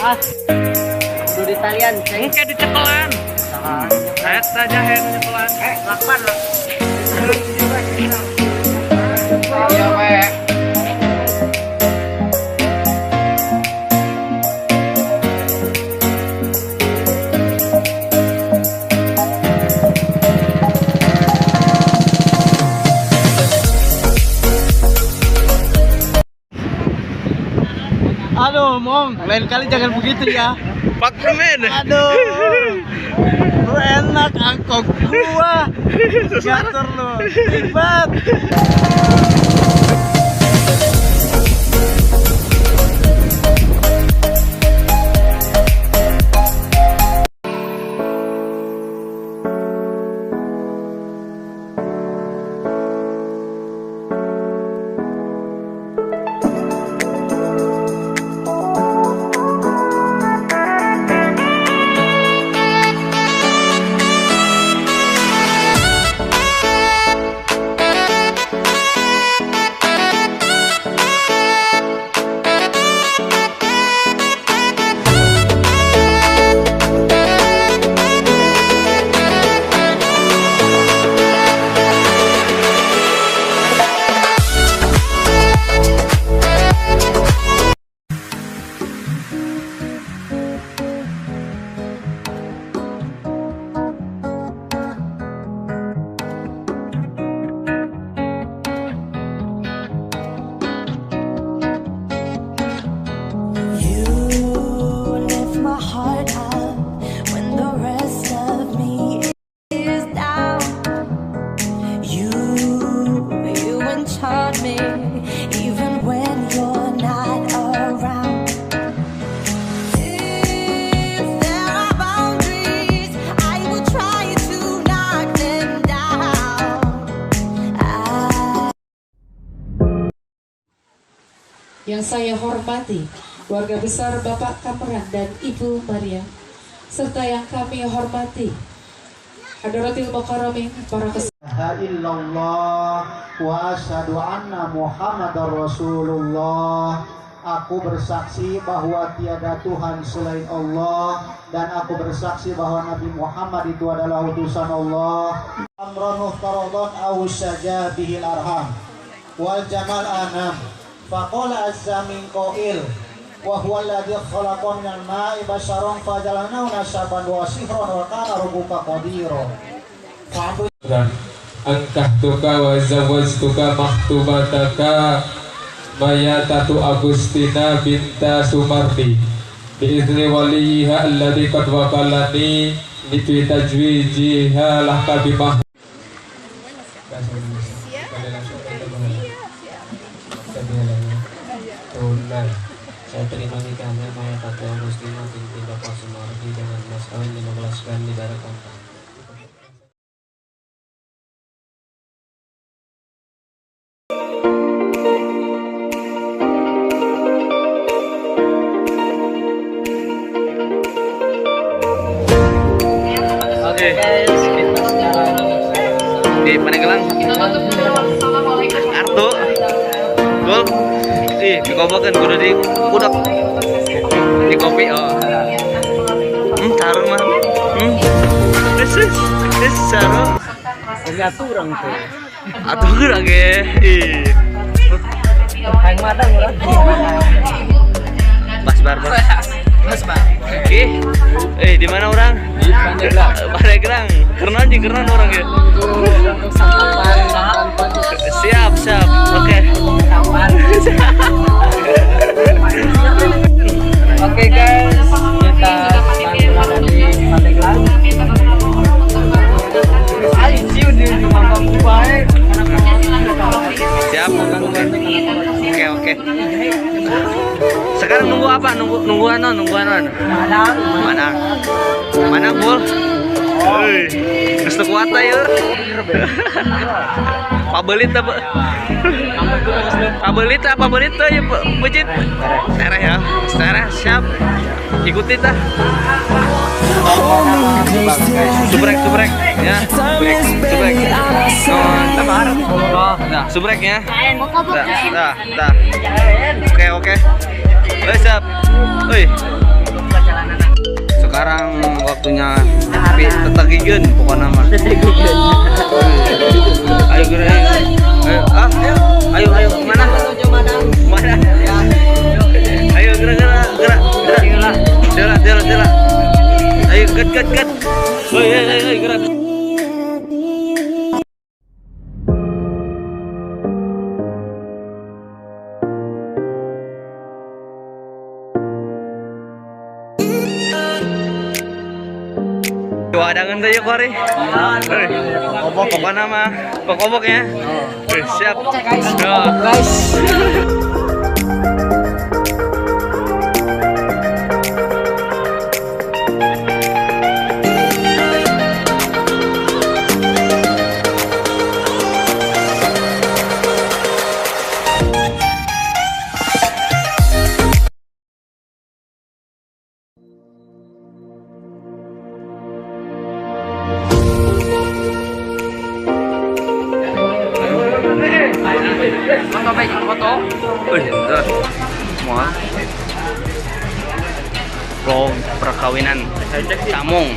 Mas. Kudu di talian, ceng. Mungkin di cekelan. Saya saja yang cekelan. Lakban lah. Iya, Pak. Aduh, Mong, lain kali jangan begitu ya. Pak Permen. Aduh, lu enak angkok gua. Gator lu, ribet. Yang saya hormati keluarga besar Bapak Kamran dan Ibu Maria, serta yang kami hormati Hadratil Mukarramin para illallah wa asyhadu anna Muhammadar Rasulullah. Aku bersaksi bahwa tiada Tuhan selain Allah, dan aku bersaksi bahwa Nabi Muhammad itu adalah utusan Allah. Amrun muhtaradun aw saja bihil arham wal jamal anam. Faqala azza min qail wa huwa alladhi khalaqan minal ma'i basharan fajalnahu nasaban wa sihran wa kana rabbuka qadira. Angkahtuka wa zawajtuka maktubataka Mayatatu Agustina binta Sumarti biizni waliha alladhi qad wakalani litwi tajwijiha laka bimah. Saya terima nikahnya Mayatatu Agustina binti Bapak Sumarti dengan mas kawin 15 gram di darah kantong. Oke. Di Paneglang. Kartu. Gol. Dikobokan kudu di udak. Di kopi oh. Caru mah. This caru. Atuh urang teh. Atuh urang ge. Hayang madang urang. Mas Barbar. Mas Bar. Di mana orang? Di Pandeglang. Pandeglang. Kerenan orang ya. Siap. Oke. Oke guys, kita berada di Pandeglang. Ayo di mangkok baik. Siap. Oke. Sekarang nunggu apa? Nunggu anon. Mana bol? Oi, geus teu kuat ya. Pabelit apa? Pabelit ya, Bujit. Tereh ya. Tereh siap. Ikuti tah. Subrek ya. Subrek. Nah, subreknya. Dah. Oke. Siap. Oi. sekarang waktunya tetagigen pokoknya mah. Ayo gerak. Ayo mana? Mana? Ayo gerak. Jalan. Ayo gat. Ayo gerak. Wadangan saja kori. Pokoknya mah pokok ya. Siap. Guys. Foto. Bentar. Semua. Vlog perkawinan Camung.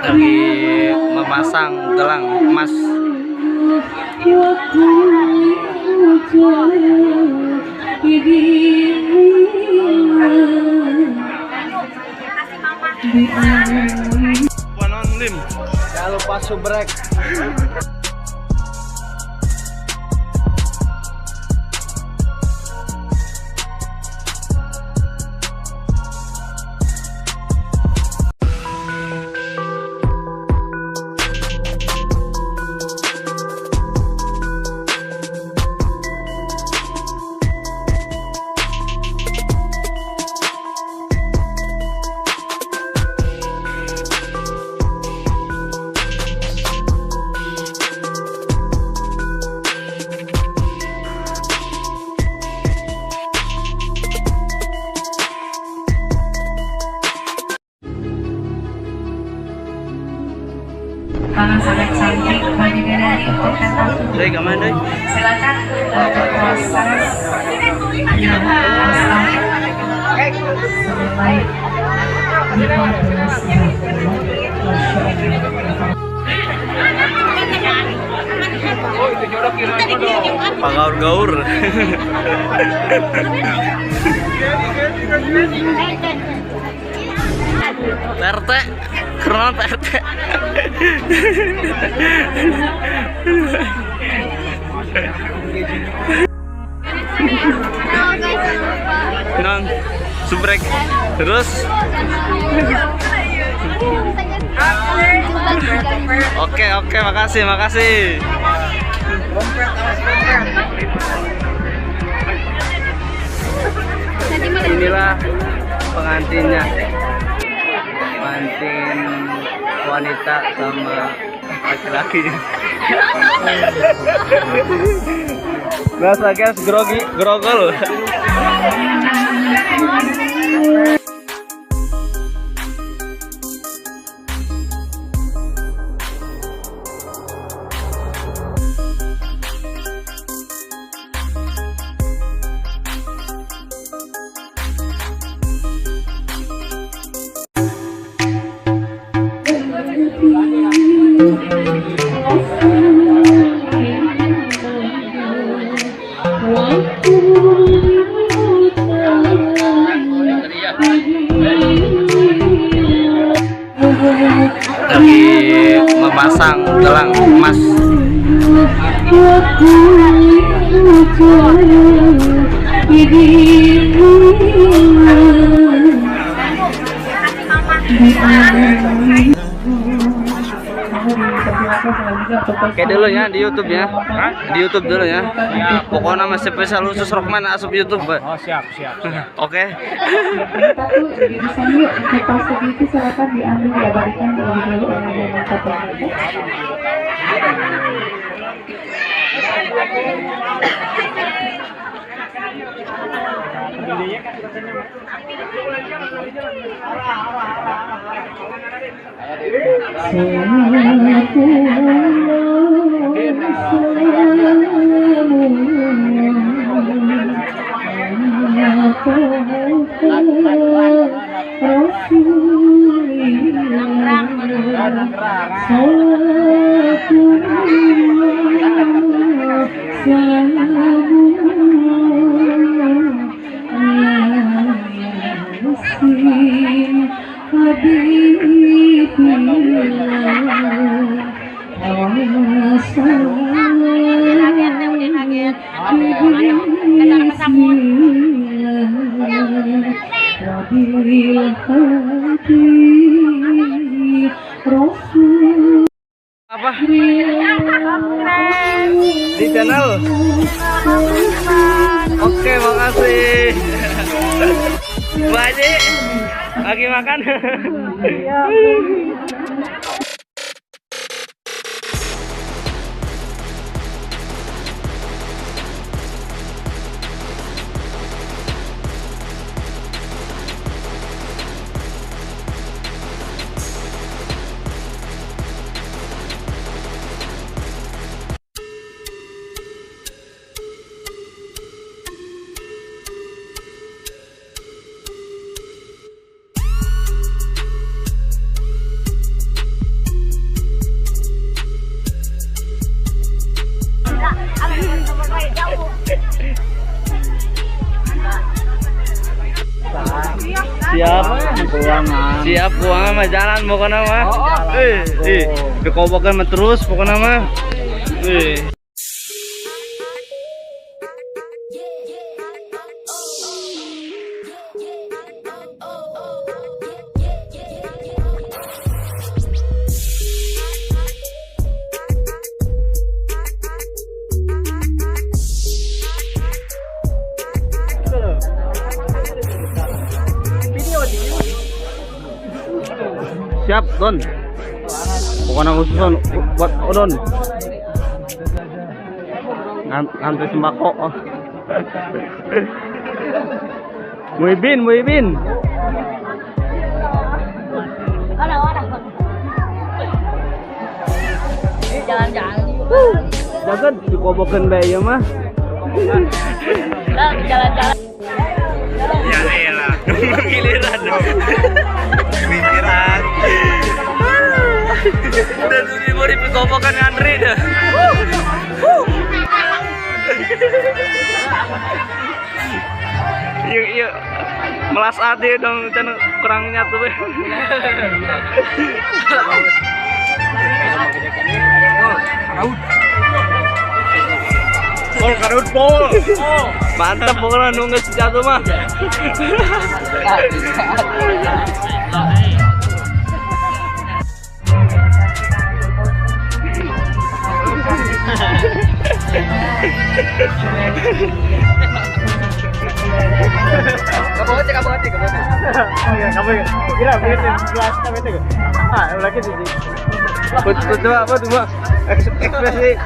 Lagi memasang gelang emas. Panonlim, jangan lupa subrek. Kalau sangat cantik, bidadari untuk datang. Doi kemana doi? Silakan untuk proses Pagaur-gaur. PRT, keren PRT. Non, subrek. Terus. Oke, makasih. Inilah pengantinnya, pengantin wanita sama Laki-laki. Biasa guys, grogol. Lagi memasang gelang emas. Oke dulu ya di YouTube ya. Di YouTube dulu ya. Pokoknya nama spesial khusus Rockman asup YouTube. Oh, siap. Oke. Satu bisa yuk pas segitu silakan diambil diabadikan terlebih dahulu oleh yang satu. Apa? Di channel. Oke, makasih. Mbak Haji, lagi makan. Siap keuangan mah jalan pokoknya mah. Dikobokan mah terus pokoknya mah. Siap, Don. Pokoknya khusus buat Odon. Ngantri sembako. Muibin. Jalan-jalan. Jangan dikobokan bayi mah. Jalan-jalan. Ya elah, giliran. Giliran. Dan mau dikobokan ngantri dah. Yuk, melas ade dong, can kurang nyatu be. Pol karut pol. Mantap pokoknya nunggu sejatuh mah. Kabote. Kamu kira begitu kelas tapi itu. Ah, lagi sih. Betul apa tuh Bang? Ekspresi.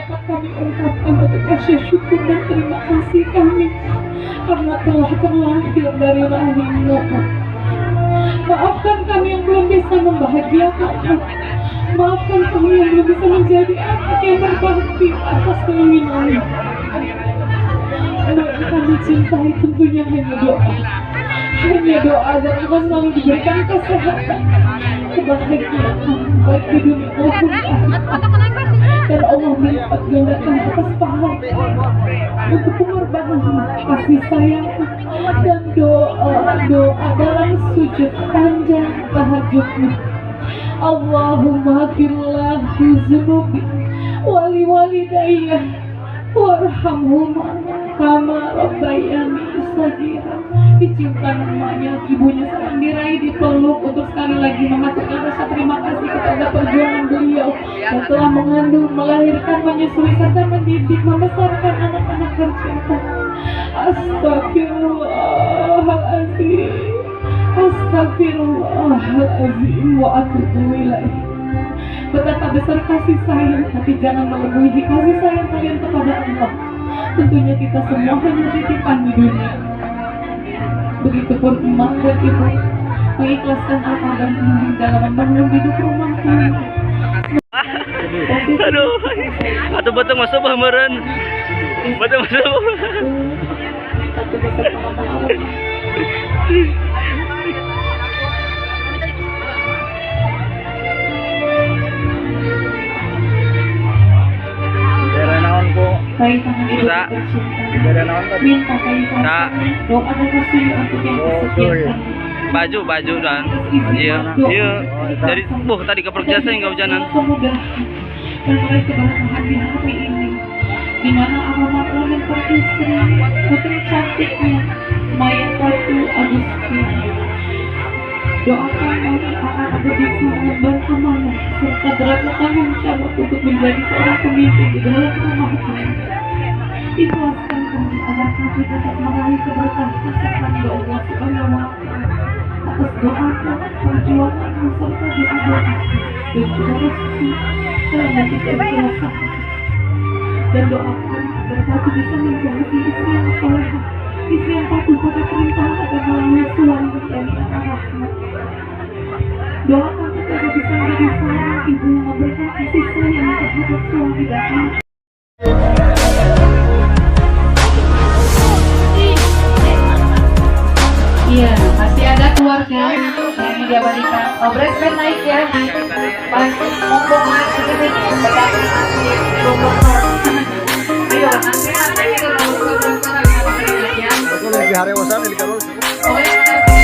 dapat kami ungkapkan untuk rasa syukur dan terima kasih kami karena telah terlahir dari rahimmu. Maafkan kami yang belum bisa membahagiakanmu. Maafkan kami yang belum bisa menjadi anak yang berbakti atas keinginanmu. Yang kami cintai tentunya hanya doa. Hanya doa agar engkau selalu diberikan kesehatan, kebahagiaan, baik di dunia maupun di akhirat. Dan Allah melipat gandakan atas pahala untuk pengorbanan kasih sayang dan doa dalam sujud panjang tahajudmu. Allahumma firlah zunubi wali walidayya warhamhuma kama rabbayani saghira. Diciumkan emaknya, ibunya sedang diraih, dipeluk untuk sekali lagi mengaturkan rasa terima kasih kepada perjuangan beliau yang telah mengandung, melahirkan, menyusui serta mendidik, membesarkan anak-anak tercinta. Astagfirullahaladzim, astagfirullahaladzim wa atubu ilaih. Betapa besar kasih sayang, tapi jangan melebihi kasih sayang kalian kepada Allah. Tentunya kita semua hanya titipan di dunia. Begitupun emak dan ibu mengikhlaskan apa dan mending dalam membangun hidup rumah tangga. Aduh, atau batang masuk bahmaran. Batang masuk. Satu besar pengalaman Allah. Baik tangan ibu tercinta, minta kaitan doa dan kasih untuk yang kesekian kali. Baju dan iya dari tadi ke perjasa hingga hujanan. Kemudahan dan meraih keberkahan di hari ini, di mana almarhum dan peristri putri cantiknya Maya Ratu Agustina. Doakan agar ada bisa mengemban amanah serta beratnya tanggung jawab untuk menjadi seorang pemimpin di dalam rumah tangga. Ikhlaskan kami agar kami dapat meraih keberkahan serta dari Allah Subhanahu wa Ta'ala atas doa perjuangan serta doa dan juga rezeki dalam kita berkuasa. Dan doakan agar kami bisa menjadi istri yang solehah, istri yang patuh pada perintah agar melalui suami dan anak rahmat. Doakan agar bisa menjadi seorang ibu yang memberikan kasih sayang terhadap suami dan anak. Iya, masih ada keluarga yang diabadikan. Break naik ya. Pas ngomong lagi ini, ayo nanti kita lakukan ya. Aku lagi hari wasan di kalau. Oke.